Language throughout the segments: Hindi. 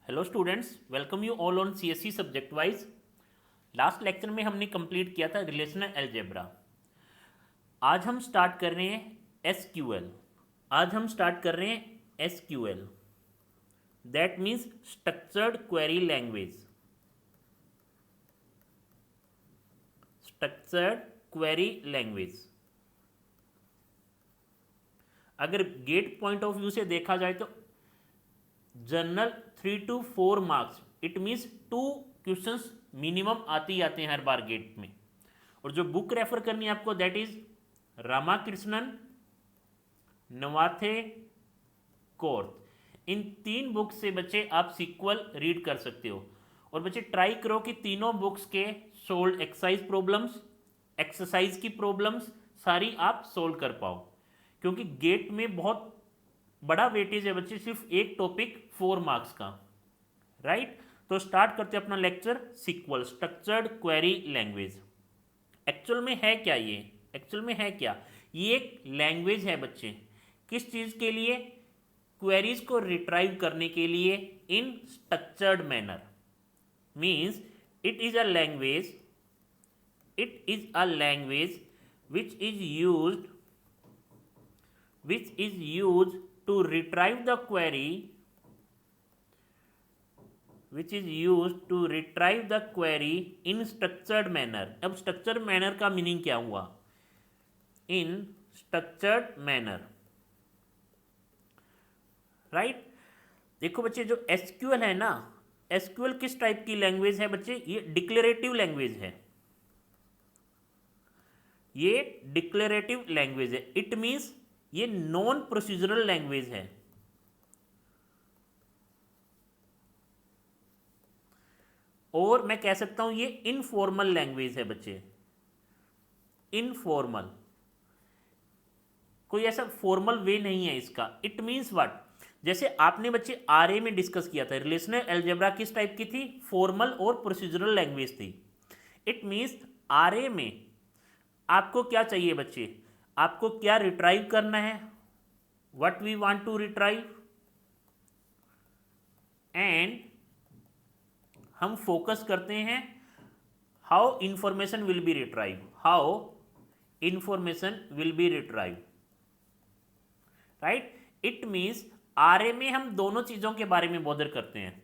Hello students, welcome you all on CSC subject wise. Last lecture में हमने कंप्लीट किया था रिलेशनल अलजेब्रा। आज हम स्टार्ट कर रहे हैं एसक्यूएल। आज हम स्टार्ट कर रहे हैं SQL, that means structured query language. Structured query language अगर गेट पॉइंट ऑफ व्यू से देखा जाए तो general 3 to 4 marks, it means 2 questions minimum आते ही आते हैं हर बार गेट में। और जो बुक रेफर करनी है आपको, that is Ramakrishnan, Navathe, Korth. इन 3 बुक्स से बच्चे आप सीक्वल रीड कर सकते हो। और बच्चे ट्राई करो कि तीनों बुक्स के सोल्व एक्सरसाइज की प्रॉब्लम्स सारी आप सोल्व कर पाओ, क्योंकि गेट में बहुत बड़ा वेटेज है बच्चे, सिर्फ एक टॉपिक 4 मार्क्स का, राइट। तो स्टार्ट करते हैं अपना lecture, sequel structured query language. Actual में है क्या ये? एक्चुअल में है क्या? ये एक लैंग्वेज है बच्चे, किस चीज़ के लिए? क्वेरीज को रिट्राइव करने के लिए in structured manner. Means it is a language which is used to retrieve the query in structured manner। अब structured manner का मीनिंग क्या हुआ? in structured manner, right. देखो बच्चे, जो एसक्यूएल है ना, एसक्यूएल किस टाइप की लैंग्वेज है बच्चे? ये डिक्लेरेटिव लैंग्वेज है। ये डिक्लेरेटिव लैंग्वेज है, इट मीन्स ये नॉन प्रोसीजरल लैंग्वेज है। और मैं कह सकता हूं ये इनफॉर्मल लैंग्वेज है बच्चे। इनफॉर्मल, कोई ऐसा फॉर्मल वे नहीं है इसका। It means what? जैसे आपने बच्चे आरए में डिस्कस किया था, रिलेशनल अलजेब्रा किस टाइप की थी? फॉर्मल और प्रोसीजरल लैंग्वेज थी। इट मीन्स आरए में आपको क्या चाहिए बच्चे? आपको क्या रिट्राइव करना है? What we want to retrieve, and हम फोकस करते हैं how information will be retrieve, right. It means RA में हम दोनों चीजों के बारे में बॉदर करते हैं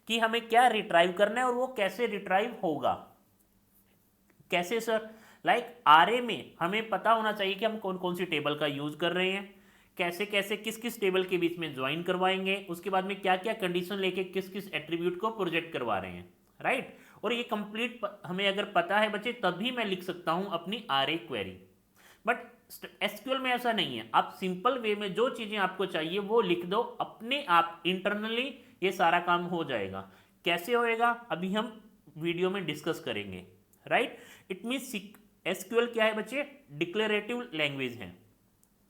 कि हमें क्या रिट्राइव करना है और वो कैसे रिट्राइव होगा। कैसे सर? लाइक आरए में हमें पता होना चाहिए कि हम कौन कौन सी टेबल का यूज कर रहे हैं, कैसे कैसे किस किस टेबल के बीच में ज्वाइन करवाएंगे, उसके बाद में क्या क्या कंडीशन लेके किस किस एट्रीब्यूट को प्रोजेक्ट करवा रहे हैं, राइट। और ये कंप्लीट हमें अगर पता है बच्चे, तभी मैं लिख सकता हूं अपनी आरए क्वेरी। बट एसक्यूएल में ऐसा नहीं है। आप सिंपल वे में जो चीजें आपको चाहिए वो लिख दो, अपने आप इंटरनली ये सारा काम हो जाएगा। कैसे होएगा अभी हम वीडियो में डिस्कस करेंगे, राइट। इट मीन्स एसक्यूएल क्या है बच्चे? डिक्लेरेटिव लैंग्वेज है,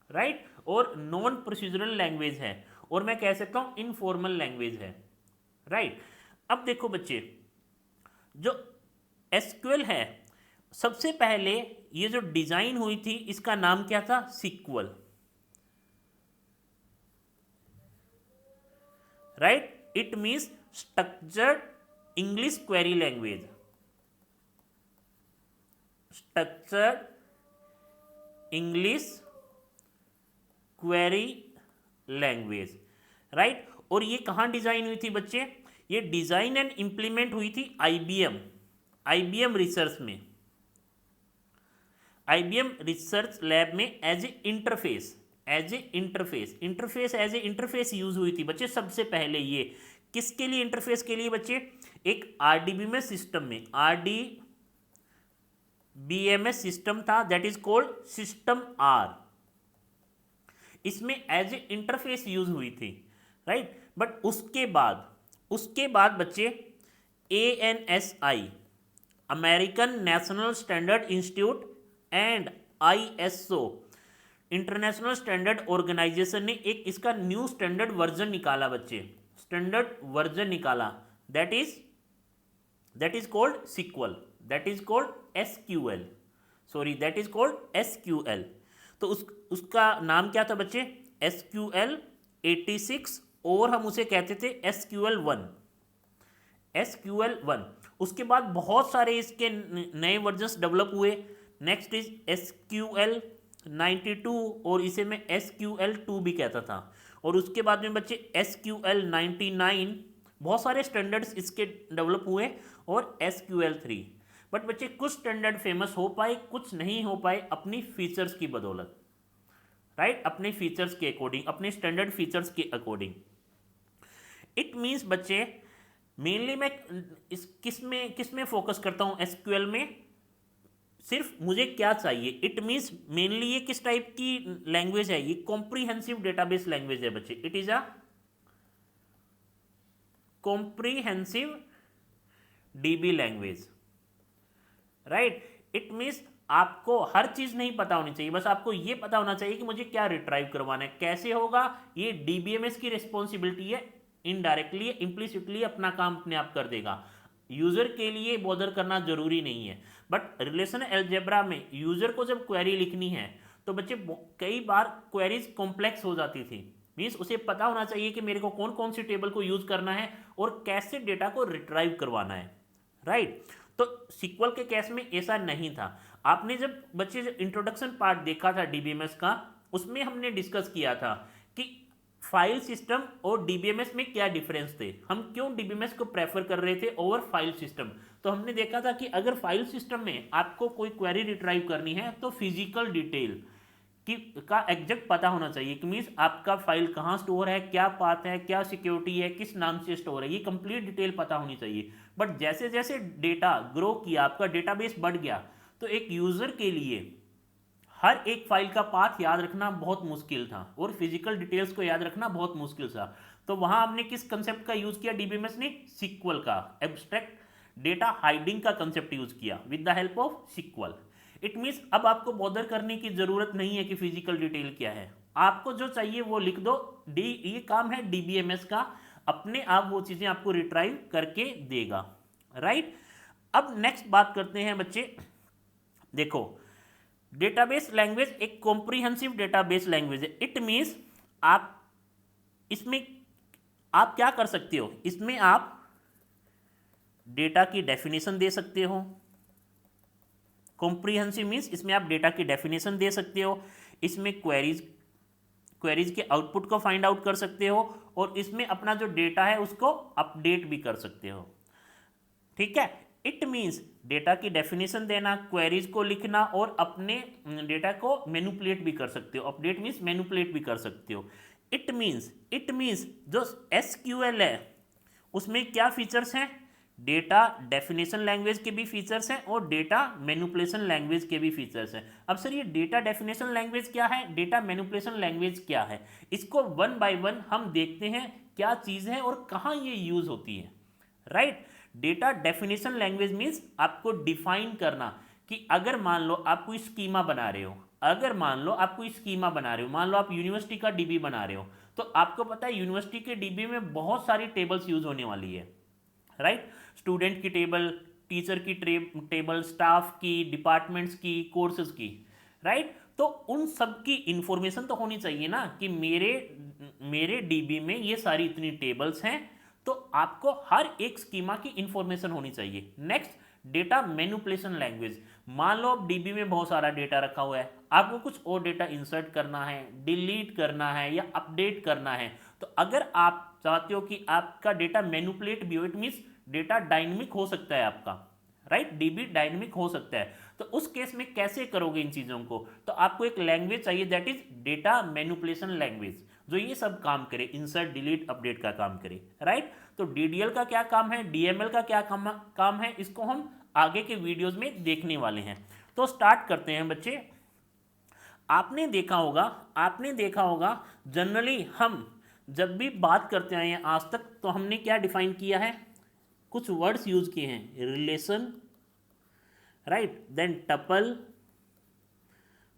राइट, और नॉन प्रोसीजरल लैंग्वेज है, और मैं कह सकता हूं इनफॉर्मल लैंग्वेज है, राइट। अब देखो बच्चे, जो एसक्यूएल है, सबसे पहले ये जो डिजाइन हुई थी इसका नाम क्या था? Sequel, right. It means structured English query language, structured English query language, right. और ये कहां डिजाइन हुई थी बच्चे? ये डिजाइन एंड इंप्लीमेंट हुई थी आईबीएम रिसर्च में, आईबीएम रिसर्च लैब में एज ए इंटरफेस यूज हुई थी बच्चे सबसे पहले। ये किसके लिए इंटरफेस के लिए बच्चे? एक आरडीबीएमएस सिस्टम में, आरडीबीएमएस सिस्टम था, that is called system R. इसमें एज ए इंटरफेस यूज हुई थी, राइट। बट उसके बाद बच्चे ANSI, American national standard institute, and ISO, international standard organisation ने एक इसका न्यू स्टैंडर्ड वर्जन निकाला बच्चे, that is called sequel, that is called SQL. तो उसका नाम क्या था बच्चे? SQL 86, और हम उसे कहते थे SQL 1। SQL 1। उसके बाद बहुत सारे इसके नए वर्जन्स डेवलप हुए। नेक्स्ट इज SQL 92 और इसे मैं SQL 2 भी कहता था। और उसके बाद में बच्चे SQL 99, बहुत सारे स्टैंडर्ड्स इसके डेवलप हुए और SQL 3। बट बच्चे कुछ स्टैंडर्ड फेमस हो पाए, कुछ नहीं हो पाए अपनी फीचर्स की बदौलत, राइट, अपने फीचर्स के अकॉर्डिंग, अपने स्टैंडर्ड फीचर्स के अकॉर्डिंग। इट मीन्स बच्चे मेनली मैं इस किस में फोकस करता हूँ एसक्यूएल में, सिर्फ मुझे क्या चाहिए। इट मीन्स मेनली ये किस टाइप की लैंग्वेज है, ये कॉम्प्रीहेंसिव डेटाबेस लैंग्वेज है बच्चे। It is a comprehensive dB language, right. It means आपको हर चीज नहीं पता होनी चाहिए, बस आपको ये पता होना चाहिए कि मुझे क्या रिट्राइव करवाना है, कैसे होगा। ये डीबीएमएस की रिस्पॉन्सिबिलिटी है, इनडायरेक्टली इम्प्लिसिटली अपना काम अपने आप कर देगा। यूजर के लिए बॉदर करना जरूरी नहीं है। बट रिलेशनल अलजेब्रा में यूजर को जब क्वेरी लिखनी है तो बच्चे कई बार क्वेरीज कॉम्प्लेक्स हो जाती थी। मीन्स उसे पता होना चाहिए कि मेरे को कौन कौन सी टेबल को यूज करना है और कैसे डेटा को रिट्राइव करवाना है, राइट। तो सीक्वल के केस में ऐसा नहीं था। आपने जब बच्चे जब इंट्रोडक्शन पार्ट देखा था डीबीएमएस का, उसमें हमने डिस्कस किया था कि फाइल सिस्टम और डीबीएमएस में क्या डिफरेंस थे, हम क्यों डीबीएमएस को प्रेफर कर रहे थे ओवर फाइल सिस्टम। तो हमने देखा था कि अगर फाइल सिस्टम में आपको कोई क्वेरी रिट्राइव करनी है तो फिजिकल डिटेल का एग्जैक्ट पता होना चाहिए कि मीन्स आपका फाइल कहाँ स्टोर है, क्या पाथ है, क्या सिक्योरिटी है, किस नाम से स्टोर है, ये कंप्लीट डिटेल पता होनी चाहिए। बट जैसे जैसे डेटा ग्रो किया, आपका डेटाबेस बढ़ गया, तो एक यूजर के लिए हर एक फाइल का पाथ याद रखना बहुत मुश्किल था और फिजिकल डिटेल्स को याद रखना बहुत मुश्किल था। तो वहां हमने किस कंसेप्ट का यूज किया डीबीएमएस ने, सीक्वल का, एब्स्ट्रैक्ट डेटा हाइडिंग का कंसेप्ट यूज किया with the help of sequel. It means अब आपको बॉदर करने की जरूरत नहीं है कि फिजिकल डिटेल क्या है, आपको जो चाहिए वो लिख दो। ये काम है डीबीएमएस का, अपने आप वो चीजें आपको रिट्राइव करके देगा, राइट। अब नेक्स्ट बात करते हैं बच्चे, देखो डेटाबेस लैंग्वेज एक कॉम्प्रीहेंसिव डेटाबेस लैंग्वेज है। इट मीन्स आप इसमें आप क्या कर सकते हो, इसमें आप डेटा की डेफिनेशन दे सकते हो। कॉम्प्रीहेंसिव मीन्स इसमें आप डेटा की डेफिनेशन दे सकते हो, इसमें क्वेरीज के आउटपुट को फाइंड आउट कर सकते हो और इसमें अपना जो डेटा है उसको अपडेट भी कर सकते हो, ठीक है। इट मीन्स डेटा की डेफिनेशन देना, क्वेरीज को लिखना और अपने डेटा को मैनिपुलेट भी कर सकते हो। अपडेट मीन्स मैनिपुलेट भी कर सकते हो। इट मीन्स जो एसक्यूएल है उसमें क्या फीचर्स हैं, डेटा डेफिनेशन लैंग्वेज के भी फीचर्स हैं और डेटा मैनिपुलेशन लैंग्वेज के भी फीचर्स हैं। अब सर ये डेटा डेफिनेशन लैंग्वेज क्या है, डेटा मैनिपुलेशन लैंग्वेज क्या है, इसको वन बाय वन हम देखते हैं क्या चीज़ है और कहाँ ये यूज होती है, right. Data definition language means आपको डिफाइन करना कि अगर मान लो आप कोई स्कीमा बना रहे हो, मान लो आप यूनिवर्सिटी का डीबी बना रहे हो, तो आपको पता है यूनिवर्सिटी के डीबी में बहुत सारी टेबल्स यूज होने वाली है, राइट। स्टूडेंट की टेबल, टीचर की टेबल, स्टाफ की, डिपार्टमेंट्स की, कोर्सेज की, राइट। तो उन सब की इंफॉर्मेशन तो होनी चाहिए ना कि मेरे डीबी में ये सारी इतनी टेबल्स हैं, तो आपको हर एक स्कीमा की इंफॉर्मेशन होनी चाहिए। नेक्स्ट डेटा मैनिपुलेशन लैंग्वेज, मान लो अब डीबी में बहुत सारा डेटा रखा हुआ है, आपको कुछ और डेटा इंसर्ट करना है, डिलीट करना है या अपडेट करना है, तो अगर आप चाहते हो कि आपका डेटा मैनिपुलेट भी हो, इट मीन्स डेटा डायनेमिक हो सकता है आपका, राइट, डीबी डायनेमिक हो सकता है, तो उस केस में कैसे करोगे इन चीज़ों को, तो आपको एक लैंग्वेज चाहिए that is data manipulation language, जो ये सब काम करे, इंसर्ट डिलीट अपडेट का काम करे, राइट। तो डीडीएल का क्या काम है, डीएमएल का क्या काम है, इसको हम आगे के वीडियोस में देखने वाले हैं। तो स्टार्ट करते हैं बच्चे। आपने देखा होगा जनरली हम जब भी बात करते आए हैं आज तक, तो हमने क्या डिफाइन किया है, कुछ वर्ड्स यूज किए हैं, relation, right, then tuple,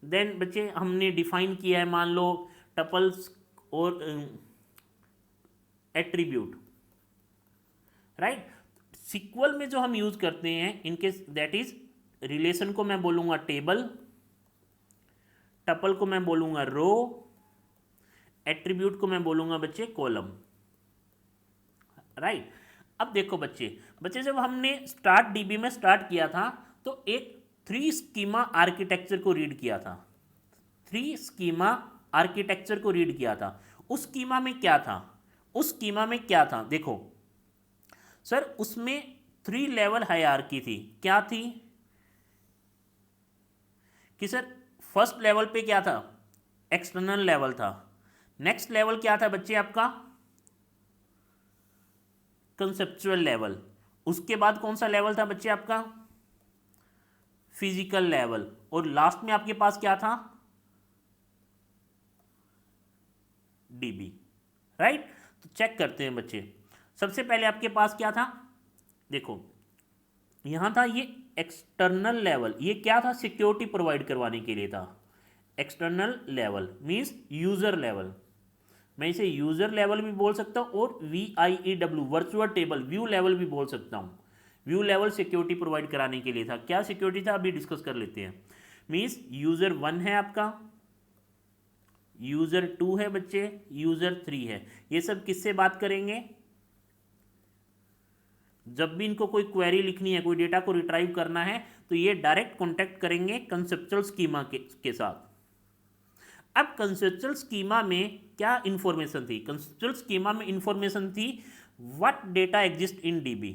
then बच्चे हमने डिफाइन किया है मान लो टपल्स और एट्रीब्यूट, राइट। सीक्वल में जो हम यूज करते हैं इनके दैट इज रिलेशन को मैं बोलूंगा टेबल, टपल को मैं बोलूंगा रो, एट्रीब्यूट को मैं बोलूंगा बच्चे कॉलम, राइट। अब देखो बच्चे जब हमने स्टार्ट डीबी में स्टार्ट किया था तो एक 3 स्कीमा आर्किटेक्चर को रीड किया था, 3 स्कीमा आर्किटेक्चर को रीड किया था। उस स्कीमा में क्या था, उस स्कीमा में क्या था, देखो सर उसमें 3 लेवल हायरार्की थी। क्या थी कि सर फर्स्ट लेवल पे क्या था, एक्सटर्नल लेवल था। नेक्स्ट लेवल क्या था बच्चे आपका, कंसेप्चुअल लेवल। उसके बाद कौन सा लेवल था बच्चे आपका, फिजिकल लेवल। और लास्ट में आपके पास क्या था, डीबी, राइट। तो चेक करते हैं बच्चे, सबसे पहले आपके पास क्या था, देखो यहां था ये एक्सटर्नल लेवल। ये क्या था, सिक्योरिटी प्रोवाइड करवाने के लिए था। External level means user level, मैं इसे यूजर लेवल भी बोल सकता हूं और VIEW virtual table view level भी बोल सकता हूं। व्यू लेवल सिक्योरिटी प्रोवाइड कराने के लिए था। क्या सिक्योरिटी था अभी डिस्कस कर लेते हैं। मींस यूजर 1 है आपका, यूजर 2 है बच्चे, यूजर 3 है। ये सब किससे बात करेंगे, जब भी इनको कोई क्वेरी लिखनी है, कोई डेटा को रिट्राइव करना है तो ये डायरेक्ट कॉन्टेक्ट करेंगे कंसेप्चुअल स्कीमा के साथ। अब कंसेप्चुअल स्कीमा में क्या इंफॉर्मेशन थी, कंसेप्चुअल स्कीमा में इंफॉर्मेशन थी what data exist in dB,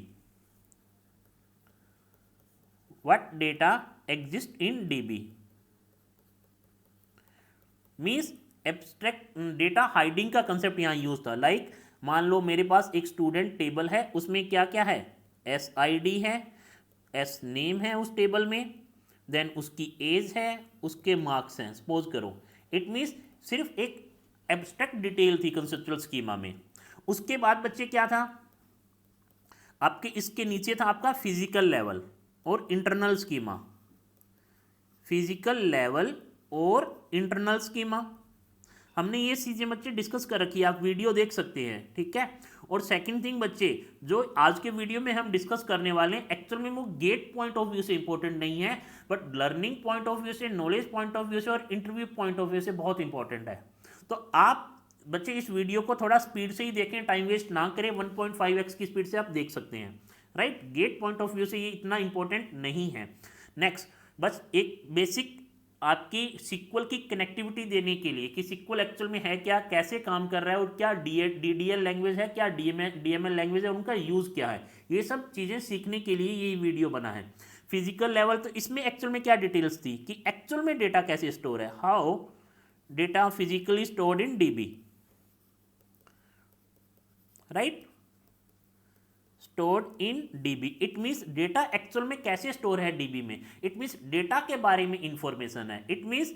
what data exist in dB means abstract data hiding का कंसेप्ट यहां यूज था। लाइक मान लो मेरे पास एक स्टूडेंट टेबल है, उसमें क्या क्या है, SID है, S नेम है उस टेबल में, देन उसकी एज है, उसके मार्क्स हैं, सपोज करो। इट मीन्स सिर्फ एक एब्स्ट्रैक्ट डिटेल थी कंसेप्चुअल स्कीमा में। उसके बाद बच्चे क्या था आपके, इसके नीचे था आपका फिजिकल लेवल और इंटरनल स्कीमा, फिजिकल लेवल और इंटरनल स्कीमा। हमने ये चीज़ें बच्चे डिस्कस कर रखी है, आप वीडियो देख सकते हैं, ठीक है। और सेकंड थिंग बच्चे, जो आज के वीडियो में हम डिस्कस करने वाले हैं एक्चुअल में वो गेट पॉइंट ऑफ व्यू से इंपॉर्टेंट नहीं है, but learning point of view से, नॉलेज पॉइंट ऑफ व्यू से और इंटरव्यू पॉइंट ऑफ व्यू से बहुत इंपॉर्टेंट है। तो आप बच्चे इस वीडियो को थोड़ा स्पीड से ही देखें, टाइम वेस्ट ना करें, 1.5x की स्पीड से आप देख सकते हैं, right. Get point of view से ये इतना इंपॉर्टेंट नहीं है। नेक्स्ट बस एक बेसिक आपकी सिक्वल की कनेक्टिविटी देने के लिए कि सिक्वल एक्चुअल में है क्या, कैसे काम कर रहा है और क्या DDL लैंग्वेज है, क्या DML लैंग्वेज है, उनका यूज़ क्या है, ये सब चीज़ें सीखने के लिए ये वीडियो बना है। फिजिकल लेवल तो इसमें एक्चुअल में क्या डिटेल्स थी कि एक्चुअल में डेटा कैसे स्टोर है, how data physically stored in DB, right, stored in DB। It means data actual में कैसे स्टोर है DB में, इट मीन्स डेटा के बारे में इंफॉर्मेशन है। इट मीन्स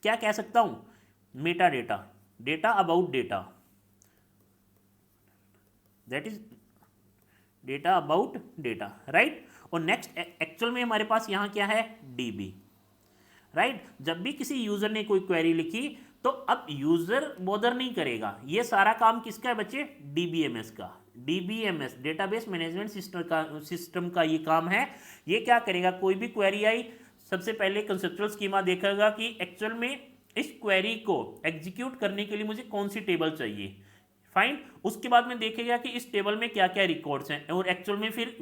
क्या कह सकता हूं, Meta data, data about data, that is data about data, right. और नेक्स्ट एक्चुअल में हमारे पास यहां क्या है, DB, राइट। जब भी किसी यूजर ने कोई क्वेरी लिखी तो अब यूजर बॉदर नहीं करेगा, ये सारा काम किसका है बच्चे, DBMS का। DBMS डेटाबेस मैनेजमेंट सिस्टम का ये काम है। ये क्या करेगा, कोई भी क्वेरी आई सबसे पहले कंसेप्चुअल स्कीमा देखेगा कि एक्चुअल में इस क्वेरी को एग्जीक्यूट करने के लिए मुझे कौन सी टेबल चाहिए, फाइन। उसके बाद में देखेगा कि इस टेबल में क्या क्या रिकॉर्ड्स हैं और एक्चुअल में फिर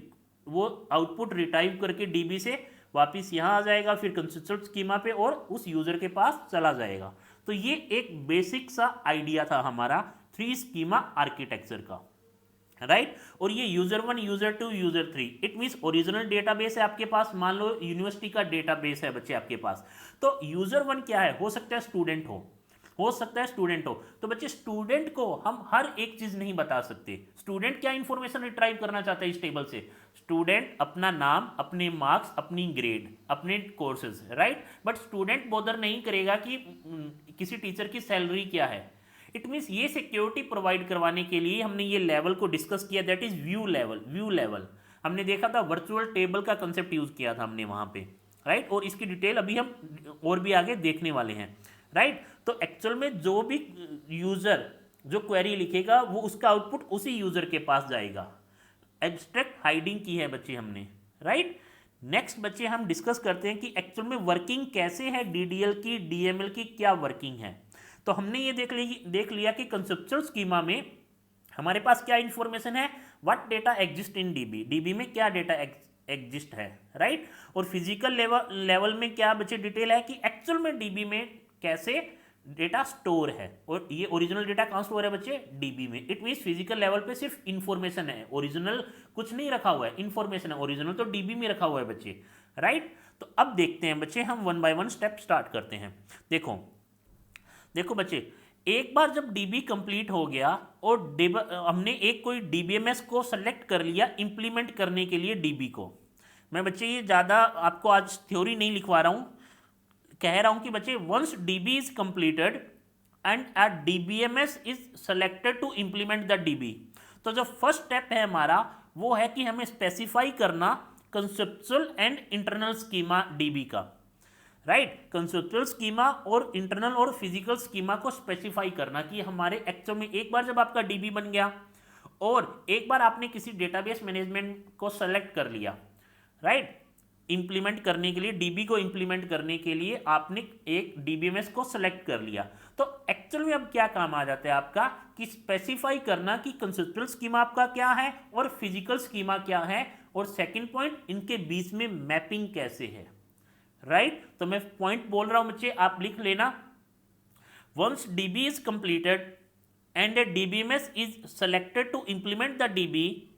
वो आउटपुट रिट्राइव करके DB से वापस यहाँ आ जाएगा, फिर कंसेप्चुअल स्कीमा पे और उस यूजर के पास चला जाएगा। तो ये एक बेसिक सा आइडिया था हमारा 3 स्कीमा आर्किटेक्चर का, राइट। और ये user 1, user 2, user 3, it means original database है आपके पास। मान लो यूनिवर्सिटी का डेटाबेस है बच्चे आपके पास, तो यूजर 1 क्या है, हो सकता है स्टूडेंट हो सकता है स्टूडेंट हो। तो बच्चे स्टूडेंट को हम हर एक चीज नहीं बता सकते। स्टूडेंट क्या इंफॉर्मेशन रिट्राइव करना चाहता है इस टेबल से, स्टूडेंट अपना नाम, अपने मार्क्स, अपनी ग्रेड, अपने courses, right. But student bother नहीं करेगा कि किसी टीचर की सैलरी क्या है। इट मीन्स ये सिक्योरिटी प्रोवाइड करवाने के लिए हमने ये लेवल को डिस्कस किया, that is view level. View level हमने देखा था, वर्चुअल टेबल का कंसेप्ट यूज किया था हमने वहां पे, राइट। और इसकी डिटेल अभी हम और भी आगे देखने वाले हैं, राइट। तो एक्चुअल में जो भी यूजर जो क्वेरी लिखेगा वो उसका आउटपुट उसी यूजर के पास जाएगा। एब्स्ट्रैक्ट हाइडिंग की है बच्चे हमने, राइट। नेक्स्ट बच्चे हम डिस्कस करते हैं कि एक्चुअल में वर्किंग कैसे है, DDL की, DML की क्या वर्किंग है। तो हमने ये देख लिया कि कंसेप्चुअल स्कीमा में हमारे पास क्या इंफॉर्मेशन है, what data exist in dB, dB में क्या डेटा एग्जिस्ट है, राइट। और फिजिकल लेवल में क्या बच्चे डिटेल है कि एक्चुअल में डीबी में कैसे डेटा स्टोर है, और ये ओरिजिनल डेटा कहाँ स्टोर है बच्चे, डीबी में। इट मीन्स फिजिकल लेवल पे सिर्फ इंफॉर्मेशन है, ओरिजिनल कुछ नहीं रखा हुआ है, इंफॉर्मेशन है, ओरिजिनल तो डीबी में रखा हुआ है बच्चे, राइट। तो अब देखते हैं बच्चे, हम one by one step start करते हैं। देखो देखो बच्चे, एक बार जब डीबी कंप्लीट हो गया और हमने एक कोई डीबीएमएस को सेलेक्ट कर लिया इम्प्लीमेंट करने के लिए डीबी को। मैं बच्चे ये ज़्यादा आपको आज थ्योरी नहीं लिखवा रहा हूँ, कह रहा हूँ कि बच्चे once DB is completed and a DBMS is selected to implement the DB, तो जो फर्स्ट स्टेप है हमारा वो है कि हमें स्पेसिफाई करना conceptual and internal schema dB का, राइट। कंसेप्चुअल स्कीमा और इंटरनल और फिजिकल स्कीमा को स्पेसिफाई करना कि हमारे एक्चुअल में एक बार जब आपका डीबी बन गया और एक बार आपने किसी डेटाबेस मैनेजमेंट को सेलेक्ट कर लिया, राइट, इंप्लीमेंट करने के लिए डीबी को इंप्लीमेंट करने के लिए आपने एक डीबीएमएस को सेलेक्ट कर लिया, तो एक्चुअल में अब क्या काम आ जाता है आपका कि स्पेसिफाई करना कि कंसेप्चुअल स्कीमा आपका क्या है और फिजिकल स्कीमा क्या है, और सेकंड पॉइंट इनके बीच में मैपिंग कैसे है, राइट। तो मैं पॉइंट बोल रहा हूं बच्चे, आप लिख लेना। Once DB is completed and a DBMS is selected to implement the DB,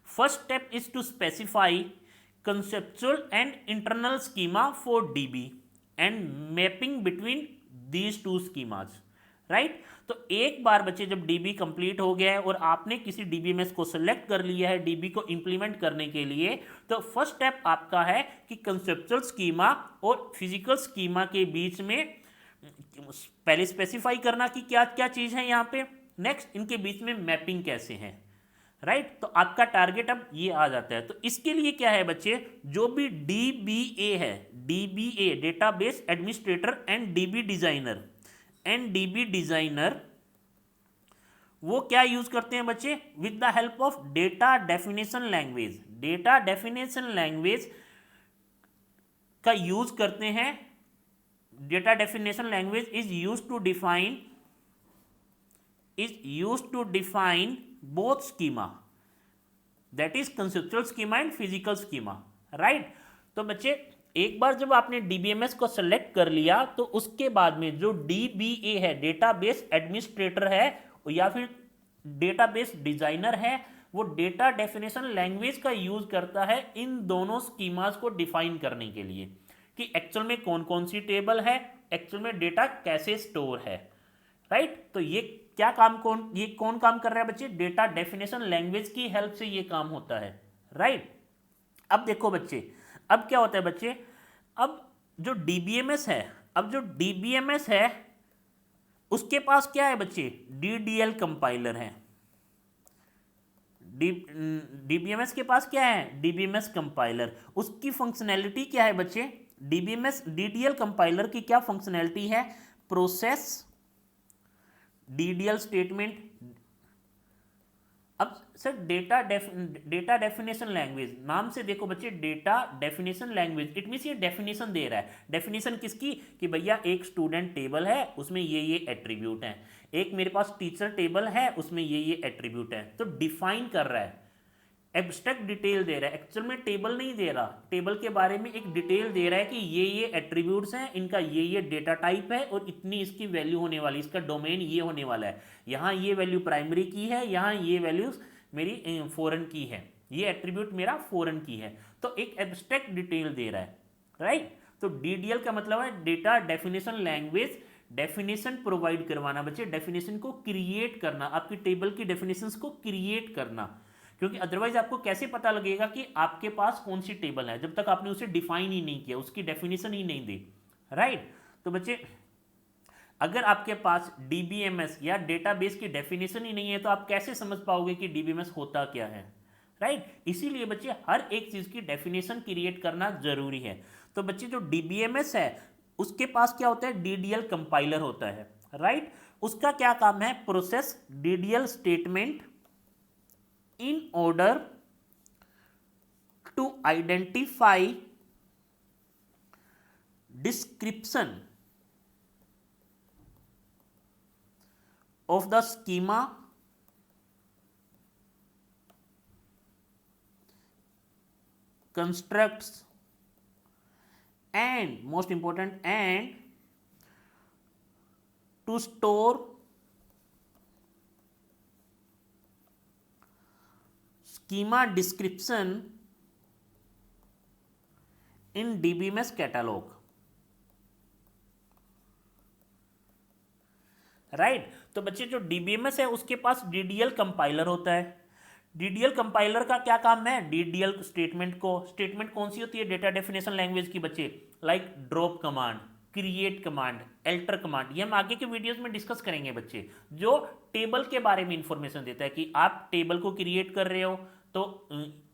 first step is to specify conceptual and internal schema for DB and mapping between these two schemas, right. तो एक बार बच्चे जब DB कंप्लीट हो गया है और आपने किसी DBMS को सेलेक्ट कर लिया है DB को इंप्लीमेंट करने के लिए, तो फर्स्ट स्टेप आपका है कि कंसेप्चुअल स्कीमा और फिजिकल स्कीमा के बीच में पहले स्पेसिफाई करना कि क्या क्या चीज़ है यहाँ पे, नेक्स्ट इनके बीच में मैपिंग कैसे है, राइट। तो आपका टारगेट अब ये आ जाता है। तो इसके लिए क्या है बच्चे, जो भी DBA है, DBA database administrator and DB designer वो क्या यूज करते हैं बच्चे, with the help of data definition language, data definition language का यूज करते हैं। Data definition language is use to define both schema, that is conceptual schema and physical schema, right। तो बच्चे एक बार जब आपने DBMS को सेलेक्ट कर लिया तो उसके बाद में जो DBA है, डेटाबेस एडमिनिस्ट्रेटर है या फिर डेटाबेस डिजाइनर है, वो डेटा डेफिनेशन लैंग्वेज का यूज करता है इन दोनों स्कीमास को डिफाइन करने के लिए कि एक्चुअल में कौन कौन सी टेबल है, एक्चुअल में डेटा कैसे स्टोर है, राइट। तो ये क्या काम कौन काम कर रहा है बच्चे, डेटा डेफिनेशन लैंग्वेज की हेल्प से ये काम होता है, राइट। अब देखो बच्चे, अब क्या होता है बच्चे, अब जो डीबीएमएस है उसके पास क्या है बच्चे, डीडीएल कंपाइलर है। डीबीएमएस के पास क्या है, डीबीएमएस कंपाइलर। उसकी फंक्शनैलिटी क्या है बच्चे, डीडीएल कंपाइलर की क्या फंक्शनैलिटी है, प्रोसेस डीडीएल स्टेटमेंट। अब सर डेटा डेफिनेशन लैंग्वेज, नाम से देखो बच्चे data definition language, it means ये डेफिनेशन दे रहा है। डेफिनेशन किसकी, कि भैया एक स्टूडेंट टेबल है उसमें ये एट्रीब्यूट हैं, एक मेरे पास टीचर टेबल है उसमें ये एट्रीब्यूट हैं, तो डिफाइन कर रहा है, एब्स्ट्रैक्ट डिटेल दे रहा है। एक्चुअल में टेबल नहीं दे रहा, टेबल के बारे में एक डिटेल दे रहा है कि ये एट्रीब्यूट्स हैं, इनका ये डेटा टाइप है और इतनी इसकी वैल्यू होने वाली, इसका डोमेन ये होने वाला है, यहाँ ये वैल्यू प्राइमरी की है, यहाँ ये वैल्यूज मेरी फॉरेन की है, ये एट्रीब्यूट मेरा फॉरेन की है, तो एक एब्स्ट्रैक्ट डिटेल दे रहा है, राइट। तो डीडीएल का मतलब है data definition language, definition provide करवाना बच्चे, डेफिनेशन को क्रिएट करना, आपकी टेबल की डेफिनेशंस को क्रिएट करना, क्योंकि अदरवाइज आपको कैसे पता लगेगा कि आपके पास कौन सी टेबल है, जब तक आपने उसे डिफाइन ही नहीं किया, उसकी डेफिनेशन ही नहीं दी, राइट। तो बच्चे अगर आपके पास डीबीएमएस या डेटाबेस की डेफिनेशन ही नहीं है तो आप कैसे समझ पाओगे कि डीबीएमएस होता क्या है, राइट। इसीलिए बच्चे हर एक चीज की डेफिनेशन क्रिएट करना जरूरी है। तो बच्चे जो डीबीएमएस है उसके पास क्या होता है, डीडीएल कंपाइलर होता है, राइट। उसका क्या काम है, process DDL statement in order to identify description of the schema constructs and most important and to store schema description in DBMS catalog, right. तो बच्चे जो DBMS है उसके पास DDL कंपाइलर होता है। DDL कंपाइलर का क्या काम है? DDL स्टेटमेंट कौन सी होती है डेटा डेफिनेशन लैंग्वेज की बच्चे? Like drop command, create command, alter command, ये हम आगे के वीडियोस में डिस्कस करेंगे बच्चे। जो टेबल के बारे में इंफॉर्मेशन देता है कि आप टेबल को क्रिएट कर रहे हो तो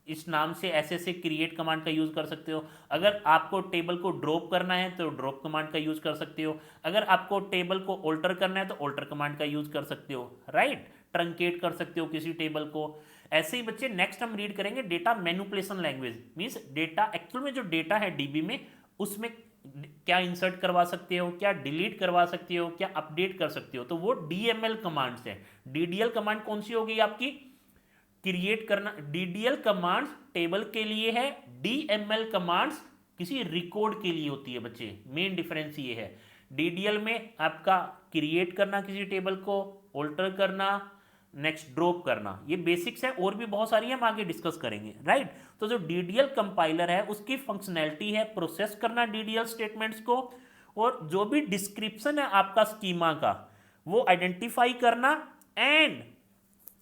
इस नाम से ऐसे क्रिएट कमांड का यूज कर सकते हो। अगर आपको टेबल को ड्रॉप करना है तो ड्रॉप कमांड का यूज कर सकते हो। अगर आपको टेबल को ऑल्टर करना है तो ऑल्टर कमांड का यूज कर सकते हो, राइट। ट्रंकेट कर सकते हो किसी टेबल को। ऐसे ही बच्चे नेक्स्ट हम रीड करेंगे data manipulation language, means data actual में जो डेटा है डीबी में उसमें क्या इंसर्ट करवा सकते हो, क्या डिलीट करवा सकते हो, क्या अपडेट कर सकते हो, तो वो डीएमएल कमांड्स है। डीडीएल कमांड कौन सी होगी आपकी? क्रिएट करना। डीडीएल कमांड्स टेबल के लिए है, डीएमएल कमांड्स किसी रिकॉर्ड के लिए होती है बच्चे। मेन डिफरेंस ये है, डीडीएल में आपका क्रिएट करना किसी टेबल को, ऑल्टर करना, नेक्स्ट ड्रॉप करना, ये बेसिक्स है, और भी बहुत सारी हम आगे डिस्कस करेंगे, राइट। तो जो डीडीएल कंपाइलर है उसकी फंक्शनैलिटी है प्रोसेस करना डीडीएल स्टेटमेंट्स को, और जो भी डिस्क्रिप्शन है आपका स्कीमा का वो आइडेंटिफाई करना एंड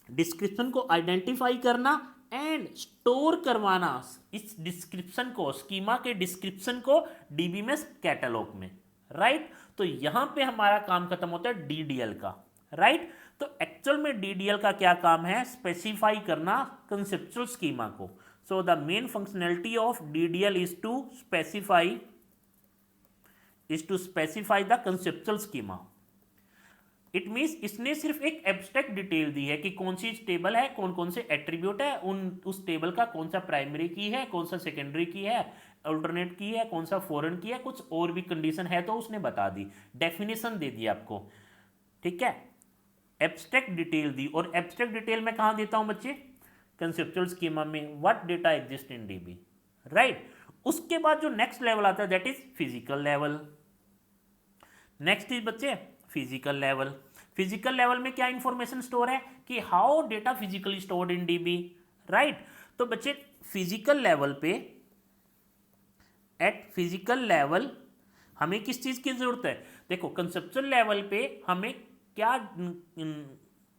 डिस्क्रिप्शन को आइडेंटिफाई करना एंड स्टोर करवाना इस डिस्क्रिप्शन को, स्कीमा के डिस्क्रिप्शन को डीबीएमएस कैटलॉग में, राइट। तो यहां पे हमारा काम खत्म होता है डीडीएल का, राइट। तो एक्चुअल में डीडीएल का क्या काम है? स्पेसिफाई करना कंसेप्चुअल स्कीमा को। So the main functionality of DDL is to specify the conceptual schema. It means इसने सिर्फ एक एब्स्ट्रैक्ट डिटेल दी है कि कौन सी टेबल है, कौन कौन से एट्रीब्यूट है, उस टेबल का कौन सा प्राइमरी की है, कौन सा सेकेंडरी की है, अल्टरनेट की है, कौन सा फॉरेन की है, कुछ और भी कंडीशन है तो उसने बता दी, डेफिनेशन दे दी आपको, ठीक है। एब्स्ट्रैक्ट डिटेल दी, और एब्स्ट्रैक्ट डिटेल मैं कहाँ देता हूँ बच्चे? कंसेप्चुअल स्कीमा में, what data exist in dB, right. उसके बाद जो नेक्स्ट लेवल आता है that is physical level. Next is बच्चे फिजिकल लेवल। फिजिकल लेवल में क्या इंफॉर्मेशन स्टोर है कि how data physically stored in dB, right. तो बच्चे फिजिकल लेवल पे, एट फिजिकल लेवल हमें किस चीज की जरूरत है? देखो कंसेप्चुअल लेवल पे हमें क्या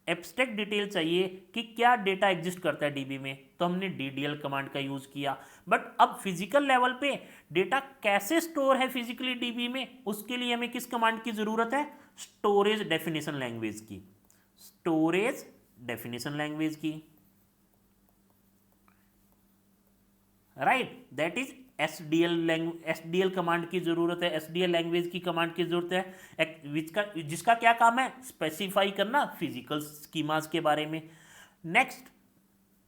एब्स्ट्रैक्ट डिटेल चाहिए कि क्या डेटा एग्जिस्ट करता है डीबी में, तो हमने डीडीएल कमांड का यूज किया। बट अब फिजिकल लेवल पे डेटा कैसे स्टोर है फिजिकली डीबी में, उसके लिए हमें किस कमांड की जरूरत है? स्टोरेज डेफिनेशन लैंग्वेज की, स्टोरेज डेफिनेशन लैंग्वेज की, right. That is SDL command की जरूरत है, एसडीएल लैंग्वेज की कमांड की जरूरत है, जिसका क्या काम है? स्पेसिफाई करना फिजिकल स्कीमास के बारे में। नेक्स्ट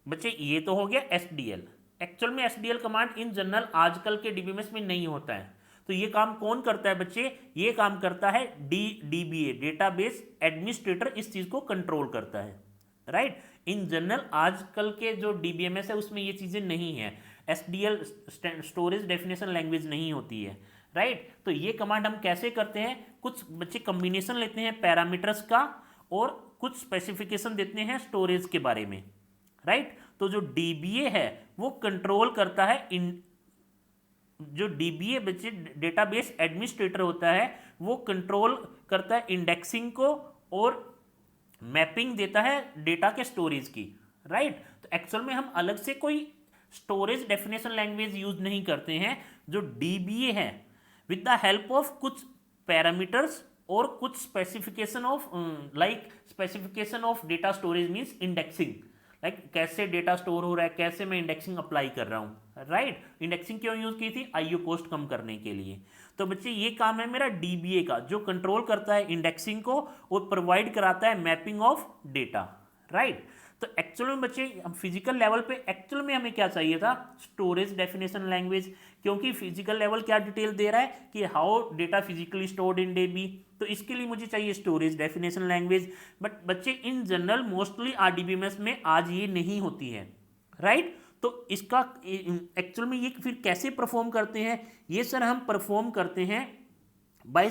बच्चे ये तो हो गया एसडीएल। एक्चुअल में एसडीएल कमांड इन जनरल आजकल के डीबीएमएस में नहीं होता है, तो ये काम कौन करता है बच्चे? ये काम करता है डीबीए, डेटाबेस एडमिनिस्ट्रेटर इस चीज को कंट्रोल करता है, राइट। इन जनरल आजकल के जो डीबीएमएस है उसमें ये चीजें नहीं है, एसडीएल स्टोरेज डेफिनेशन लैंग्वेज नहीं होती है, राइट। तो ये कमांड हम कैसे करते हैं? कुछ बच्चे कम्बिनेशन लेते हैं पैरामीटर्स का और कुछ स्पेसिफिकेशन देते हैं स्टोरेज के बारे में, राइट। तो जो डीबीए है वो कंट्रोल करता है जो डीबीए बच्चे डेटाबेस एडमिनिस्ट्रेटर होता है वो कंट्रोल करता है इंडेक्सिंग को और मैपिंग देता है डेटा के स्टोरेज की, राइट। तो एक्चुअल में हम अलग से कोई स्टोरेज डेफिनेशन लैंग्वेज यूज नहीं करते हैं। जो डीबीए है विद द हेल्प ऑफ कुछ पैरामीटर्स और कुछ specification of specification of data storage means indexing, like कैसे डेटा स्टोर हो रहा है, कैसे मैं इंडेक्सिंग अप्लाई कर रहा हूँ, राइट। इंडेक्सिंग क्यों यूज की थी? आईओ कॉस्ट कम करने के लिए। तो बच्चे ये काम है मेरा डीबीए का, जो कंट्रोल करता है इंडेक्सिंग को और प्रोवाइड कराता है मैपिंग ऑफ डेटा, राइट। तो एक्चुअल में बच्चे फिजिकल लेवल पे एक्चुअल में हमें क्या चाहिए था? स्टोरेज डेफिनेशन लैंग्वेज, क्योंकि फिजिकल लेवल क्या डिटेल दे रहा है कि how data physically stored in dB, तो इसके लिए मुझे चाहिए स्टोरेज डेफिनेशन लैंग्वेज। बट बच्चे इन जनरल मोस्टली आरडीबीएमएस में आज ये नहीं होती है, राइट। तो इसका एक्चुअल में ये फिर कैसे परफॉर्म करते हैं? ये सर हम परफॉर्म करते हैं by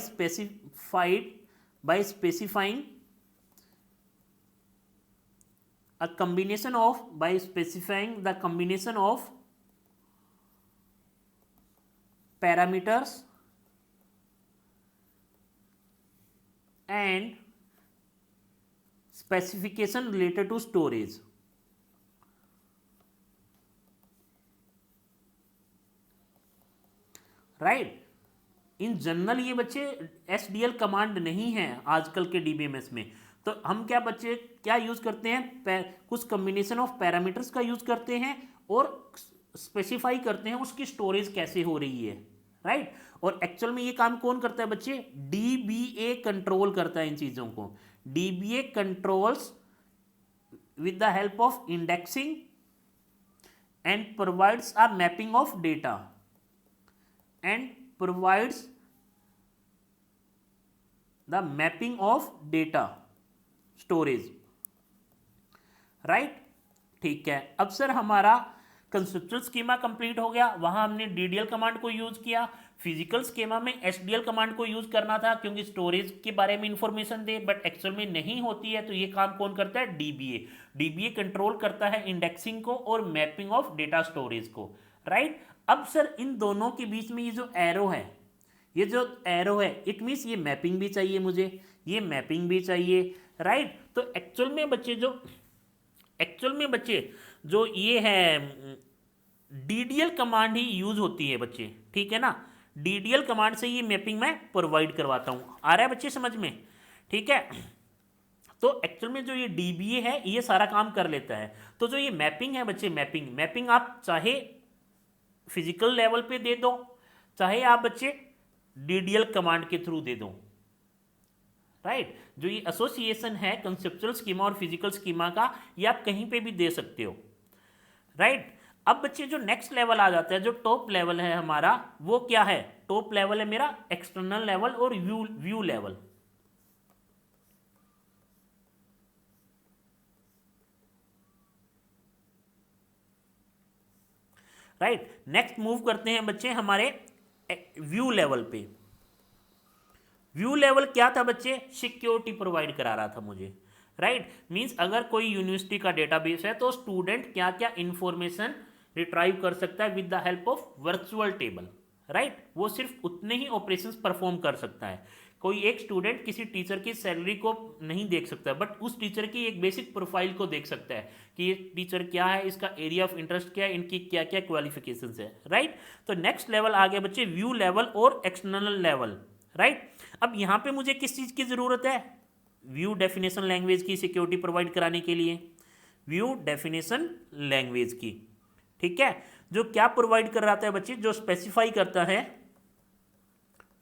specifying a combination of by specifying the combination of parameters and specification related to storage. Right, in general ये बच्चे SDL कमांड नहीं है आजकल के DBMS में। तो हम क्या बच्चे क्या यूज करते हैं? कुछ कॉम्बिनेशन ऑफ पैरामीटर्स का यूज करते हैं और स्पेसिफाई करते हैं उसकी स्टोरेज कैसे हो रही है। राइट, और एक्चुअल में ये काम कौन करता है बच्चे? DBA कंट्रोल करता है इन चीजों को। DBA controls with the help of indexing and provides a mapping of data and provides the mapping of data storage. Right, ठीक है। अब सर हमारा कंसेप्चुअल स्कीमा कंप्लीट हो गया, वहां हमने DDL कमांड को यूज किया। फिजिकल स्कीमा में SDL कमांड को यूज करना था क्योंकि स्टोरेज के बारे में इंफॉर्मेशन दे, बट एक्चुअल में नहीं होती है। तो ये काम कौन करता है? DBA कंट्रोल करता है इंडेक्सिंग को और मैपिंग ऑफ डेटा स्टोरेज को। राइट, अब सर इन दोनों के बीच में ये जो एरो है, इट मीन्स ये मैपिंग भी चाहिए मुझे, ये मैपिंग भी चाहिए। राइट, तो एक्चुअल में बच्चे जो ये है DDL कमांड ही यूज होती है बच्चे, ठीक है ना। DDL कमांड से ये मैपिंग मैं प्रोवाइड करवाता हूं। आ रहा है बच्चे समझ में? ठीक है, तो एक्चुअल में जो ये DBA है ये सारा काम कर लेता है। तो जो ये मैपिंग है बच्चे, मैपिंग आप चाहे फिजिकल लेवल पे दे दो, चाहे आप बच्चे DDL कमांड के थ्रू दे दो। राइट, जो ये एसोसिएशन है कंसेप्चुअल स्कीमा और फिजिकल स्कीमा का, ये आप कहीं पे भी दे सकते हो। राइट, अब बच्चे जो नेक्स्ट लेवल आ जाता है, जो टॉप लेवल है हमारा, वो क्या है? टॉप लेवल है मेरा एक्सटर्नल लेवल और view level. Right, next move करते हैं बच्चे हमारे व्यू लेवल पे। व्यू लेवल क्या था बच्चे? सिक्योरिटी प्रोवाइड करा रहा था मुझे। राइट, मींस अगर कोई यूनिवर्सिटी का डेटाबेस है तो स्टूडेंट क्या क्या इंफॉर्मेशन रिट्राइव कर सकता है with the help of virtual table. Right, वो सिर्फ उतने ही ऑपरेशंस परफॉर्म कर सकता है। कोई एक स्टूडेंट किसी टीचर की सैलरी को नहीं देख सकता, बट उस टीचर की एक बेसिक प्रोफाइल को देख सकता है कि ये टीचर क्या है, इसका एरिया ऑफ इंटरेस्ट क्या है, इनकी क्या क्या क्वालिफिकेशंस है। राइट, तो नेक्स्ट लेवल आ गया बच्चे व्यू लेवल और एक्सटर्नल लेवल। राइट, अब यहाँ पे मुझे किस चीज़ की ज़रूरत है? व्यू डेफिनेशन लैंग्वेज की सिक्योरिटी प्रोवाइड कराने के लिए, व्यू डेफिनेशन लैंग्वेज की। ठीक है, जो क्या प्रोवाइड कर रहा था बच्चे? जो स्पेसिफाई करता है,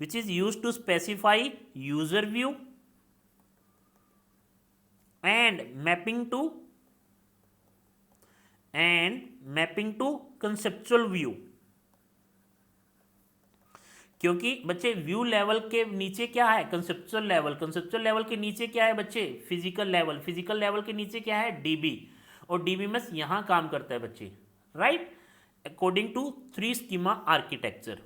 which is use to specify user view and mapping to conceptual view. क्योंकि बच्चे व्यू लेवल के नीचे क्या है? कंसेप्चुअल लेवल के नीचे क्या है बच्चे? फिजिकल लेवल के नीचे क्या है? DB, और DBMS यहां काम करता है बच्चे। Right, according to 3 schema architecture.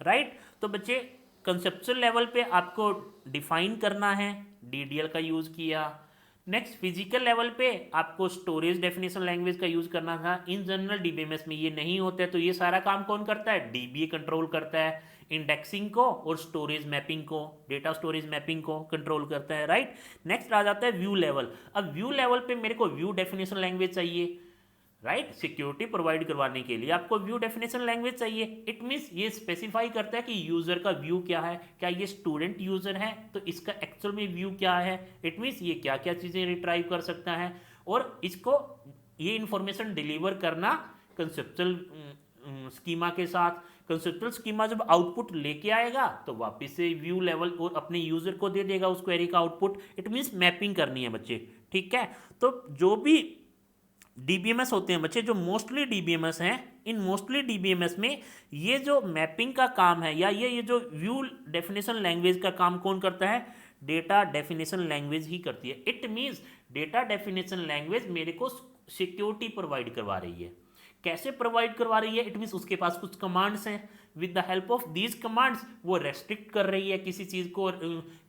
Right, तो बच्चे कंसेप्चुअल लेवल पे आपको डिफाइन करना है, DDL का यूज किया। नेक्स्ट फिजिकल लेवल पे आपको स्टोरेज डेफिनेशन लैंग्वेज का यूज करना था। इन जनरल DBMS में ये नहीं होता है, तो ये सारा काम कौन करता है? DBA कंट्रोल करता है, इंडेक्सिंग को और स्टोरेज मैपिंग को, डेटा स्टोरेज मैपिंग को कंट्रोल करता है। राइट, नेक्स्ट आ जाता है व्यू लेवल। अब व्यू लेवल पे मेरे को व्यू डेफिनेशन लैंग्वेज चाहिए। राइट, सिक्योरिटी प्रोवाइड करवाने के लिए आपको व्यू डेफिनेशन लैंग्वेज चाहिए। इट मीन्स ये स्पेसिफाई करता है कि यूजर का व्यू क्या है, क्या ये स्टूडेंट यूजर है तो इसका एक्चुअल में व्यू क्या है। इट मीन्स ये क्या क्या चीज़ें रिट्राइव कर सकता है, और इसको ये इंफॉर्मेशन डिलीवर करना कंसेप्चुअल स्कीमा के साथ। कंसेप्चुअल स्कीमा जब आउटपुट लेके आएगा तो वापस से व्यू लेवल और अपने यूजर को दे देगा उस क्वेरी का आउटपुट। इट मीन्स मैपिंग करनी है बच्चे। ठीक है, तो जो भी DBMS होते हैं बच्चे, जो मोस्टली DBMS हैं, इन मोस्टली DBMS में ये जो मैपिंग का काम है या ये जो व्यू डेफिनेशन लैंग्वेज का काम कौन करता है? डेटा डेफिनेशन लैंग्वेज ही करती है। It means data definition language मेरे को सिक्योरिटी प्रोवाइड करवा रही है। कैसे प्रोवाइड करवा रही है? इट मीन्स उसके पास कुछ कमांड्स हैं, with the help of these commands वो रेस्ट्रिक्ट कर रही है किसी चीज़ को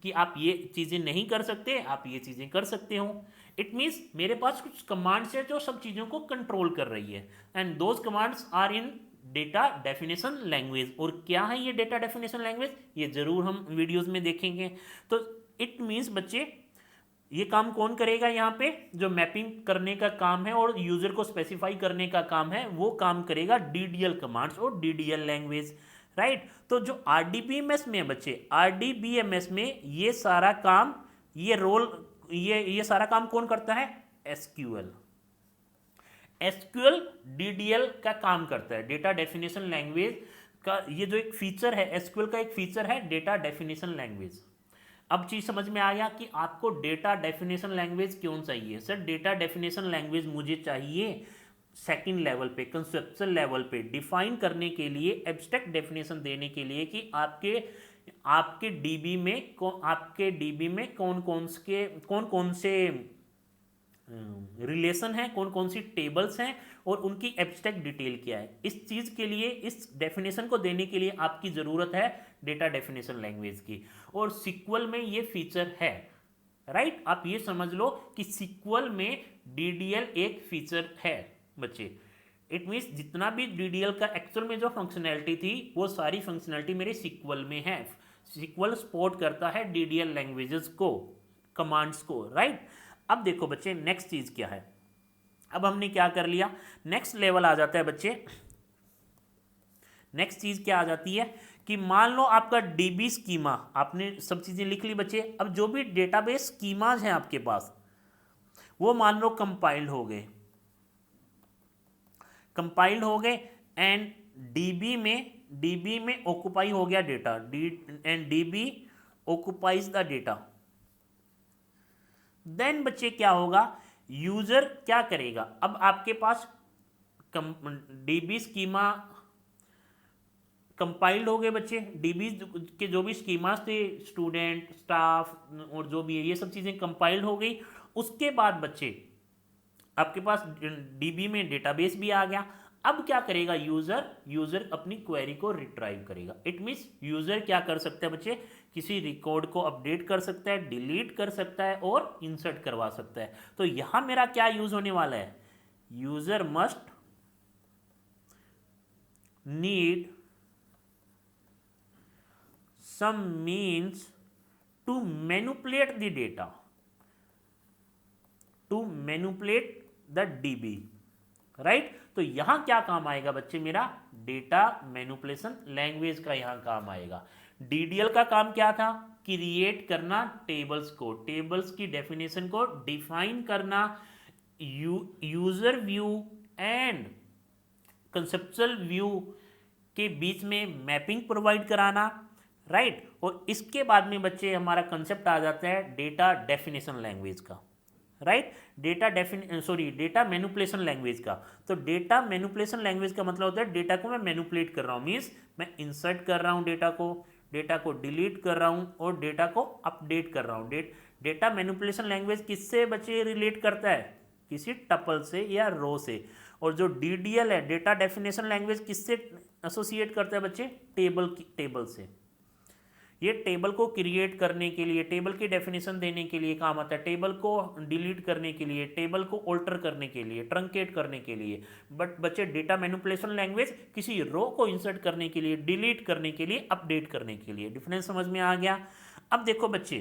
कि आप ये चीज़ें नहीं कर सकते, आप ये चीज़ें कर सकते हो। इट मीन्स मेरे पास कुछ कमांड्स है जो सब चीज़ों को कंट्रोल कर रही है, and those commands are in data definition language. और क्या है ये डेटा डेफिनेशन लैंग्वेज, ये जरूर हम वीडियोस में देखेंगे। तो इट मीन्स बच्चे ये काम कौन करेगा? यहाँ पे जो मैपिंग करने का काम है और यूजर को स्पेसिफाई करने का काम है वो काम करेगा डीडीएल कमांड्स और डीडीएल लैंग्वेज, राइट। तो जो आरडीबीएमएस में बच्चे, आरडीबीएमएस में ये सारा काम, ये रोल, ये सारा काम कौन करता है? एसक्यूएल। एसक्यूएल डीडीएल का काम करता है। डेटा डेफिनेशन लैंग्वेज का ये जो एक फीचर है, एसक्यूएल का एक फीचर है डेटा डेफिनेशन लैंग्वेज। अब चीज समझ में आया कि आपको डेटा डेफिनेशन लैंग्वेज क्यों चाहिए। सर डेटा डेफिनेशन लैंग्वेज मुझे चाहिए सेकंड लेवल पे, कंसेप्चुअल लेवल पे डिफाइन करने के लिए, एब्स्ट्रैक्ट डेफिनेशन देने के लिए कि आपके डीबी में कौन कौन से रिलेशन है, कौन कौन सी टेबल्स हैं और उनकी एब्स्ट्रैक्ट डिटेल क्या है। इस चीज़ के लिए, इस डेफिनेशन को देने के लिए आपकी ज़रूरत है डेटा डेफिनेशन लैंग्वेज की, और सिक्वल में ये फीचर है, राइट। आप ये समझ लो कि सिक्वल में डीडीएल एक फीचर है बच्चे। इट मीन्स जितना भी डीडीएल का एक्चुअल में जो फंक्शनैलिटी थी वो सारी फंक्शनैलिटी मेरे सिक्वल में है। सिक्वल सपोर्ट करता है डीडीएल लैंग्वेजेस को, कमांड्स को, राइट। अब देखो बच्चे नेक्स्ट चीज क्या है। अब हमने क्या कर लिया, नेक्स्ट लेवल आ जाता है बच्चे। नेक्स्ट चीज क्या आ जाती है कि मान लो आपका डीबी स्कीमा, आपने सब चीजें लिख ली बच्चे। अब जो भी डेटाबेस स्कीमाज हैं आपके पास वो मान लो कंपाइल्ड हो गए एंड डीबी में ऑक्युपाई हो गया data, and DB occupies the data. Then बच्चे क्या होगा, यूजर क्या करेगा? अब आपके पास डीबी स्कीमा कंपाइल्ड हो गए बच्चे, डीबी के जो भी स्कीमास थे, स्टूडेंट, स्टाफ और जो भी है, ये सब चीजें कंपाइल्ड हो गई। उसके बाद बच्चे आपके पास डीबी में डेटाबेस भी आ गया। अब क्या करेगा यूजर अपनी क्वेरी को रिट्राइव करेगा। इट मीन्स यूजर क्या कर सकता है बच्चे, किसी रिकॉर्ड को अपडेट कर सकता है, डिलीट कर सकता है और इंसर्ट करवा सकता है। तो यहां मेरा क्या यूज होने वाला है, user must need some means to manipulate the data, to manipulate the DB, right. तो यहां क्या काम आएगा बच्चे, मेरा डेटा मैनिपुलेशन लैंग्वेज का यहां काम आएगा। डीडीएल का काम क्या था, क्रिएट करना टेबल्स को, टेबल्स की डेफिनेशन को डिफाइन करना, user view and conceptual view के बीच में मैपिंग प्रोवाइड कराना, राइट। और इसके बाद में बच्चे हमारा कंसेप्ट आ जाता है डेटा डेफिनेशन लैंग्वेज का, राइट। डेटा मैनिपुलेशन लैंग्वेज का। तो डेटा मैनिपुलेशन लैंग्वेज का मतलब होता है डेटा को मैं मैनिपुलेट कर रहा हूँ, मीन्स मैं इंसर्ट कर रहा हूँ डेटा को डिलीट कर रहा हूँ और डेटा को अपडेट कर रहा हूँ। डेटा मैनिपुलेशन लैंग्वेज किससे बच्चे रिलेट करता है, किसी टपल से या रो से। और जो डीडीएल है, डेटा डेफिनेशन लैंग्वेज, किससे एसोसिएट करता है बच्चे, टेबल से। ये टेबल को क्रिएट करने के लिए, टेबल की डेफिनेशन देने के लिए काम आता है, टेबल को डिलीट करने के लिए, टेबल को ऑल्टर करने के लिए, ट्रंकेट करने के लिए। बट बच्चे डेटा मैनिपुलेशन लैंग्वेज किसी रो को इंसर्ट करने के लिए, डिलीट करने के लिए, अपडेट करने के लिए। डिफरेंस समझ में आ गया। अब देखो बच्चे,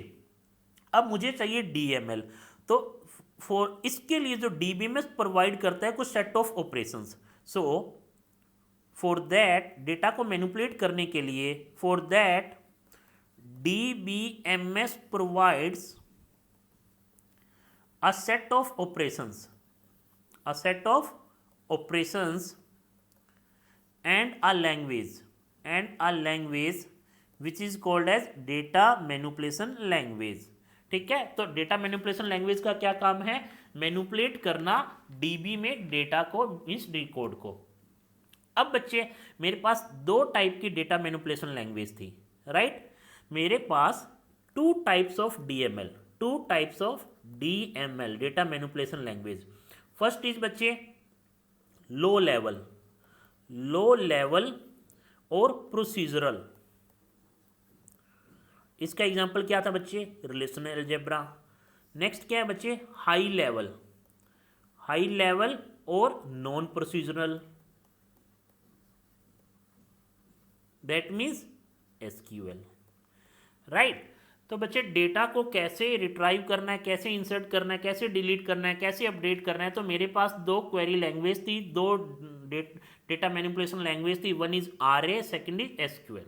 अब मुझे चाहिए डीएमएल। तो इसके लिए जो डीबीएमएस प्रोवाइड करता है कुछ set of operations. So for that, data को मैनिपुलेट करने के लिए, for that DBMS provides a set of operations and a language which is called as data manipulation language। ठीक है। तो डेटा मैनिपुलेशन लैंग्वेज का क्या काम है, मैनिपुलेट करना डीबी में डेटा को, मीन्स रिकॉर्ड को। अब बच्चे मेरे पास दो टाइप की डेटा मैनिपुलेशन लैंग्वेज थी, राइट। मेरे पास two types of DML, two types of DML, data manipulation language. First is बच्चे लो लेवल, लो लेवल और प्रोसीजरल। इसका एग्जांपल क्या था बच्चे, रिलेशनल अलजेब्रा। नेक्स्ट क्या है बच्चे, हाई लेवल, हाई लेवल और non procedural, that means SQL, right. तो बच्चे डेटा को कैसे रिट्राइव करना है, कैसे इंसर्ट करना है, कैसे डिलीट करना है, कैसे अपडेट करना है, तो मेरे पास दो क्वेरी लैंग्वेज थी, दो डेटा मैनिपुलेशन लैंग्वेज थी, one is RA, second is SQL.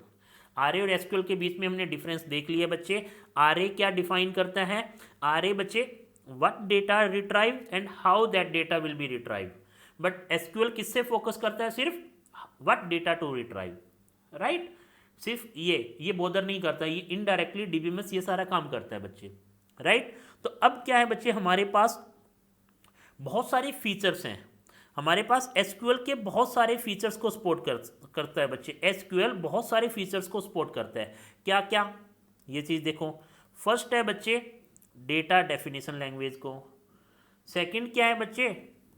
RA और एसक्यूएल के बीच में हमने डिफरेंस देख लिया बच्चे। आरए क्या डिफाइन करता है, आरए बच्चे what data retrieve and how that data will be retrieve, but SQL किससे फोकस करता है, सिर्फ what data to retrieve, right. सिर्फ ये बॉदर नहीं करता, ये इनडायरेक्टली डीबीएमएस ये सारा काम करता है बच्चे, राइट। तो अब क्या है बच्चे, हमारे पास बहुत सारे फीचर्स हैं, हमारे पास एसक्यूएल के बहुत सारे फीचर्स को सपोर्ट करता है बच्चे। एसक्यूएल बहुत सारे फीचर्स को सपोर्ट करता है, क्या क्या, ये चीज़ देखो। फर्स्ट है बच्चे डेटा डेफिनेशन लैंग्वेज को, सेकंड क्या है बच्चे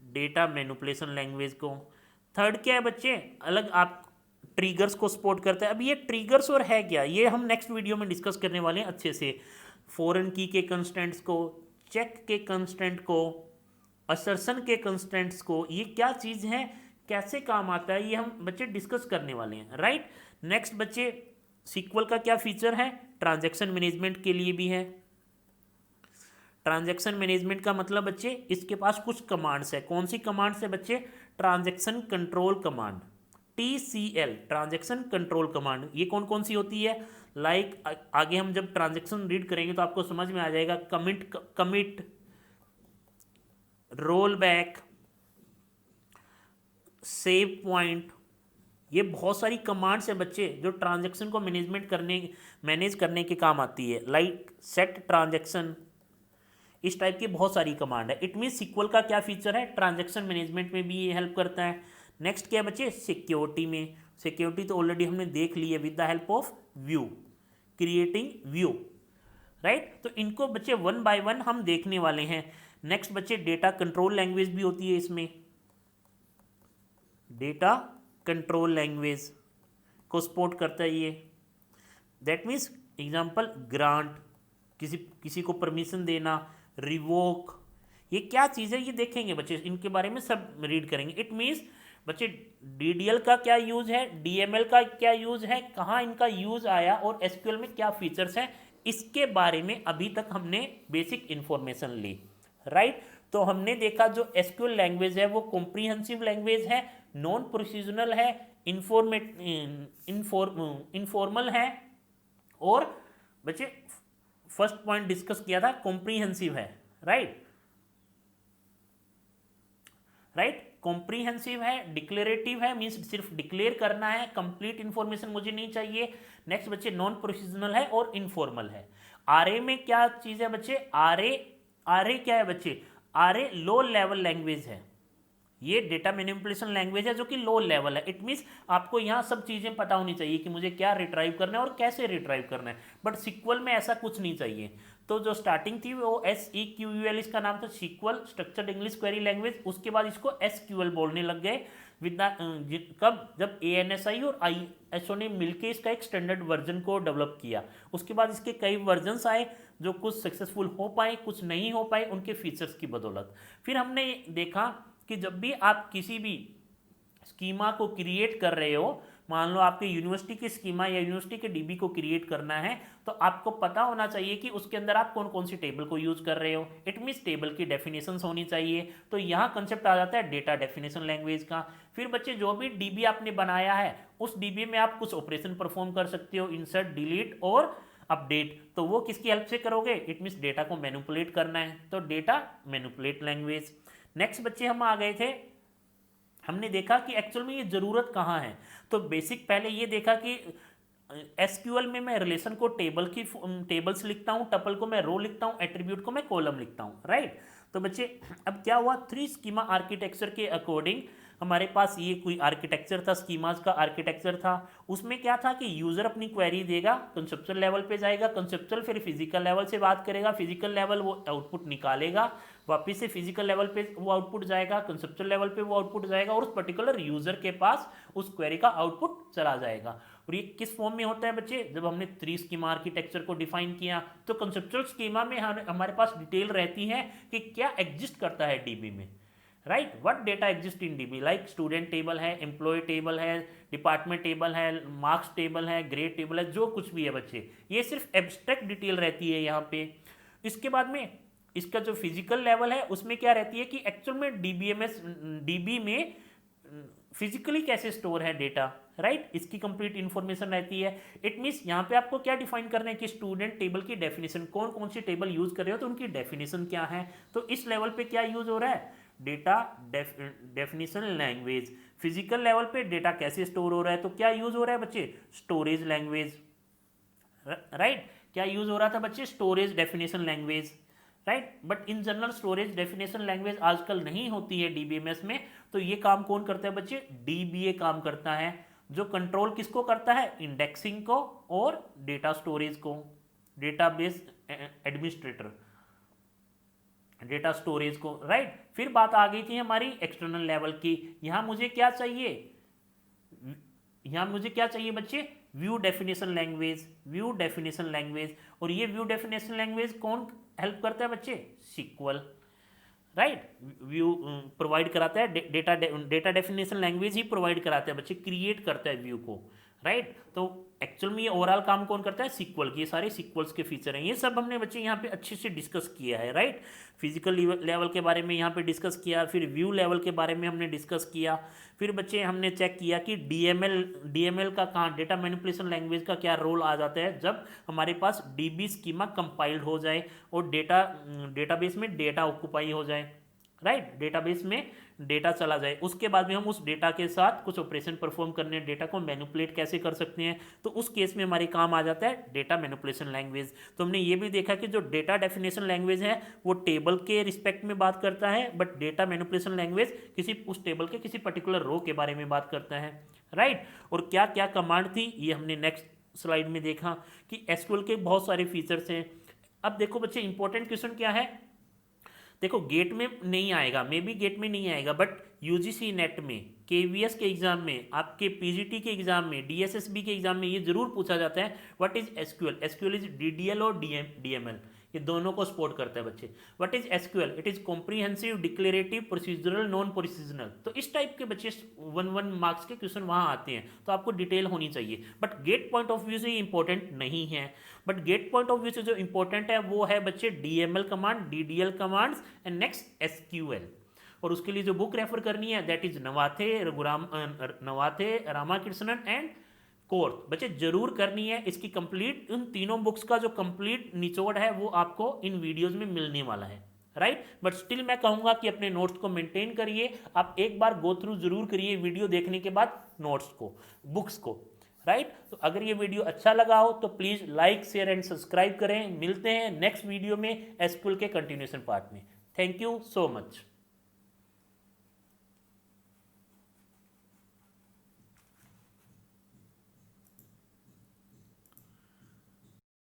डेटा मैनिपुलेशन लैंग्वेज को, थर्ड क्या है बच्चे अलग आप ट्रिगर्स को सपोर्ट करता है। अब ये ट्रिगर्स और है क्या, ये हम नेक्स्ट वीडियो में डिस्कस करने वाले हैं अच्छे से। फॉरेन की के कंस्टेंट्स को, चेक के कंस्टेंट को, असर्शन के कंस्टेंट्स को, ये क्या चीज़ है, कैसे काम आता है, ये हम बच्चे डिस्कस करने वाले हैं, राइट। नेक्स्ट बच्चे सीक्वल का क्या फीचर है, ट्रांजैक्शन मैनेजमेंट के लिए भी है। ट्रांजैक्शन मैनेजमेंट का मतलब बच्चे इसके पास कुछ कमांड्स है, कौन सी कमांड्स है बच्चे, transaction control command, TCL, transaction control command. ये कौन कौन सी होती है, लाइक आगे हम जब ट्रांजैक्शन रीड करेंगे तो आपको समझ में आ जाएगा। Commit, roll back, save point, ये बहुत सारी कमांड्स हैं बच्चे जो ट्रांजैक्शन को मैनेज करने के काम आती है, लाइक सेट ट्रांजैक्शन, इस टाइप की बहुत सारी कमांड है। इट मीन सीक्वल का क्या फीचर है, ट्रांजैक्शन मैनेजमेंट में भी ये हेल्प करता है। नेक्स्ट क्या है बच्चे, सिक्योरिटी में, सिक्योरिटी तो ऑलरेडी हमने देख ली है, with the help of view, creating view, right. तो इनको बच्चे वन बाय वन हम देखने वाले हैं। नेक्स्ट बच्चे डेटा कंट्रोल लैंग्वेज भी होती है इसमें, डेटा कंट्रोल लैंग्वेज को सपोर्ट करता है ये, दैट मीन्स एग्जांपल ग्रांट, किसी को परमिशन देना, रिवोक, ये क्या चीज़ है ये देखेंगे बच्चे, इनके बारे में सब रीड करेंगे। इट मीन्स बच्चे डीडीएल का क्या यूज़ है, डीएमएल का क्या यूज़ है, कहाँ इनका यूज़ आया और एसक्यूएल में क्या फीचर्स हैं, इसके बारे में अभी तक हमने बेसिक इंफॉर्मेशन ली, राइट। तो हमने देखा जो एसक्यूएल लैंग्वेज है वो कॉम्प्रिहेंसिव लैंग्वेज है, नॉन प्रोसीजरल है, इनफॉर्मल है, और बच्चे फर्स्ट पॉइंट डिस्कस किया था कॉम्प्रिहेंसिव है, राइट, कॉम्प्रिहेंसिव है, डिक्लेरेटिव है, मीन्स सिर्फ डिक्लेयर करना है, कंप्लीट इंफॉर्मेशन मुझे नहीं चाहिए। नेक्स्ट बच्चे नॉन प्रोसीजरल है और इनफॉर्मल है। आरए में क्या चीज़ है बच्चे, आरए क्या है बच्चे, आरए लो लेवल लैंग्वेज है, ये डेटा मैनिपुलेशन लैंग्वेज है जो कि लो लेवल है। इट मीन्स आपको यहाँ सब चीज़ें पता होनी चाहिए कि मुझे क्या रिट्राइव करना है और कैसे रिट्राइव करना है, बट सीक्वल में ऐसा कुछ नहीं चाहिए। तो जो स्टार्टिंग थी वो SEQUL इसका नाम था, sequel structured English query language, उसके बाद इसको SQL बोलने लग गए विद कब, जब ANSI और ISO ने मिलकर इसका एक स्टैंडर्ड वर्जन को डेवलप किया। उसके बाद इसके कई वर्जन्स आए जो कुछ सक्सेसफुल हो पाए, कुछ नहीं हो पाए उनके फीचर्स की बदौलत। फिर हमने देखा कि जब भी आप किसी भी स्कीमा को क्रिएट कर रहे हो, मान लो आपके यूनिवर्सिटी की स्कीमा या यूनिवर्सिटी के डीबी को क्रिएट करना है, तो आपको पता होना चाहिए कि उसके अंदर आप कौन कौन सी टेबल को यूज कर रहे हो। इट मीन्स टेबल की डेफिनेशंस होनी चाहिए। तो यहाँ कंसेप्ट आ जाता है डेटा डेफिनेशन लैंग्वेज का। फिर बच्चे जो भी डीबी आपने बनाया है उस डीबी में आप कुछ ऑपरेशन परफॉर्म कर सकते हो, इंसर्ट, डिलीट और अपडेट। तो वो किसकी हेल्प से करोगे, इट मीन्स डेटा को मैनिपुलेट करना है, तो डेटा मैनिपुलेट लैंग्वेज। नेक्स्ट बच्चे हम आ गए थे, हमने देखा कि एक्चुअल में ये ज़रूरत कहाँ है। तो बेसिक पहले ये देखा कि एसक्यूएल में मैं रिलेशन को टेबल्स लिखता हूँ, टपल को मैं रो लिखता हूँ, एट्रीब्यूट को मैं कॉलम लिखता हूँ, राइट। तो बच्चे अब क्या हुआ, 3 स्कीमा आर्किटेक्चर के अकॉर्डिंग हमारे पास ये कोई आर्किटेक्चर था, स्कीमास का आर्किटेक्चर था, उसमें क्या था कि यूज़र अपनी क्वेरी देगा, कंसेप्चुअल लेवल पे जाएगा, कंसेप्चुअल फिर फिजिकल लेवल से बात करेगा, फिजिकल लेवल वो आउटपुट निकालेगा, वापस से फिजिकल लेवल पे वो आउटपुट जाएगा, कंसेप्चुअल लेवल पे वो आउटपुट जाएगा और उस पर्टिकुलर यूज़र के पास उस क्वेरी का आउटपुट चला जाएगा। और ये किस फॉर्म में होता है बच्चे? जब हमने 3 स्कीमा आर्किटेक्चर को डिफाइन किया तो कंसेप्चुअल स्कीमा में हमारे पास डिटेल रहती है कि क्या एग्जिस्ट करता है डीबी में, right, what data exist in dB, like student table है, एम्प्लॉय टेबल है, डिपार्टमेंट टेबल है, मार्क्स टेबल है, ग्रेड टेबल है, जो कुछ भी है बच्चे, ये सिर्फ एब्स्ट्रैक्ट डिटेल रहती है यहाँ पे। इसके बाद में इसका जो फिजिकल लेवल है उसमें क्या रहती है कि एक्चुअल में डीबी में फिजिकली कैसे स्टोर है डेटा, राइट, इसकी कंप्लीट इंफॉर्मेशन रहती है। इट मीन्स यहाँ पे आपको क्या डिफाइन करना है कि स्टूडेंट टेबल की डेफिनेशन, कौन कौन सी टेबल यूज कर रहे हो तो उनकी डेफिनेशन क्या है। तो इस लेवल पे क्या यूज हो रहा है? Data definition language. Physical level पे डेटा कैसे स्टोर हो रहा है तो क्या यूज हो रहा है बच्चे? स्टोरेज लैंग्वेज, राइट, क्या यूज हो रहा था बच्चे? Storage definition language, right. But in general storage definition language आजकल नहीं होती है डीबीएमएस में, तो ये काम कौन करता है बच्चे? डीबीए काम करता है, जो कंट्रोल किसको करता है? इंडेक्सिंग को और डेटा स्टोरेज को, डेटाबेस एडमिनिस्ट्रेटर, डेटा स्टोरेज को, राइट। फिर बात आ गई थी हमारी एक्सटर्नल लेवल की। यहां मुझे क्या चाहिए? यहां मुझे क्या चाहिए बच्चे? View definition language, view definition language. और ये व्यू डेफिनेशन लैंग्वेज कौन हेल्प करता है बच्चे? SQL, राइट, व्यू प्रोवाइड कराता है, डेटा डेफिनेशन लैंग्वेज ही प्रोवाइड कराता है बच्चे, क्रिएट करता है व्यू को, राइट। तो एक्चुअल में ये ओवरऑल काम कौन करता है? SQL। ये सारे SQLs के फीचर हैं, ये सब हमने बच्चे यहाँ पे अच्छे से डिस्कस किया है, राइट। फिजिकल लेवल के बारे में यहाँ पे डिस्कस किया, फिर व्यू लेवल के बारे में हमने डिस्कस किया, फिर बच्चे हमने चेक किया कि DML का कहाँ, डेटा मैनिपुलेशन लैंग्वेज का क्या रोल आ जाता है जब हमारे पास DB स्कीमा कंपाइल्ड हो जाए और डेटाबेस में डेटा ऑक्यूपाई हो जाए, राइट, डेटाबेस में डेटा चला जाए। उसके बाद में हम उस डेटा के साथ कुछ ऑपरेशन परफॉर्म करने, डेटा को मैनिपुलेट कैसे कर सकते हैं, तो उस केस में हमारे काम आ जाता है डेटा मैनिपुलेशन लैंग्वेज। तो हमने ये भी देखा कि जो डेटा डेफिनेशन लैंग्वेज है वो टेबल के रिस्पेक्ट में बात करता है, बट डेटा मैनिपुलेशन लैंग्वेज किसी उस टेबल के किसी पर्टिकुलर रो के बारे में बात करता है, राइट। और क्या क्या कमांड थी ये हमने नेक्स्ट स्लाइड में देखा कि SQL के बहुत सारे फीचर्स हैं। अब देखो बच्चे इंपॉर्टेंट क्वेश्चन क्या है, देखो गेट में नहीं आएगा, मे बी गेट में नहीं आएगा, बट UGC नेट में, KVS के एग्जाम में, आपके PGT के एग्जाम में, DSSB के एग्जाम में ये जरूर पूछा जाता है what is SQL। SQL is DDL और DML, ये दोनों को सपोर्ट करता है बच्चे। What is SQL? It is comprehensive declarative procedural non procedural. तो इस टाइप के बच्चे 1 मार्क्स के क्वेश्चन वहाँ आते हैं, तो आपको डिटेल होनी चाहिए, but get point of view से ये इंपॉर्टेंट नहीं है। But get point of view से जो इंपॉर्टेंट है वो है बच्चे DML command, DDL commands and next SQL। और उसके लिए जो बुक रेफर करनी है that is Navathe Ramakrishnan and कोर्थ, बच्चे जरूर करनी है। इसकी कंप्लीट उन तीनों बुक्स का जो कंप्लीट निचोड़ है वो आपको इन वीडियोस में मिलने वाला है, राइट। बट स्टिल मैं कहूंगा कि अपने नोट्स को मेंटेन करिए, आप एक बार गो थ्रू जरूर करिए वीडियो देखने के बाद नोट्स को, बुक्स को, राइट। तो अगर ये वीडियो अच्छा लगा हो तो please like, share and subscribe करें। मिलते हैं नेक्स्ट वीडियो में SQL के कंटिन्यूएशन पार्ट में। Thank you so much.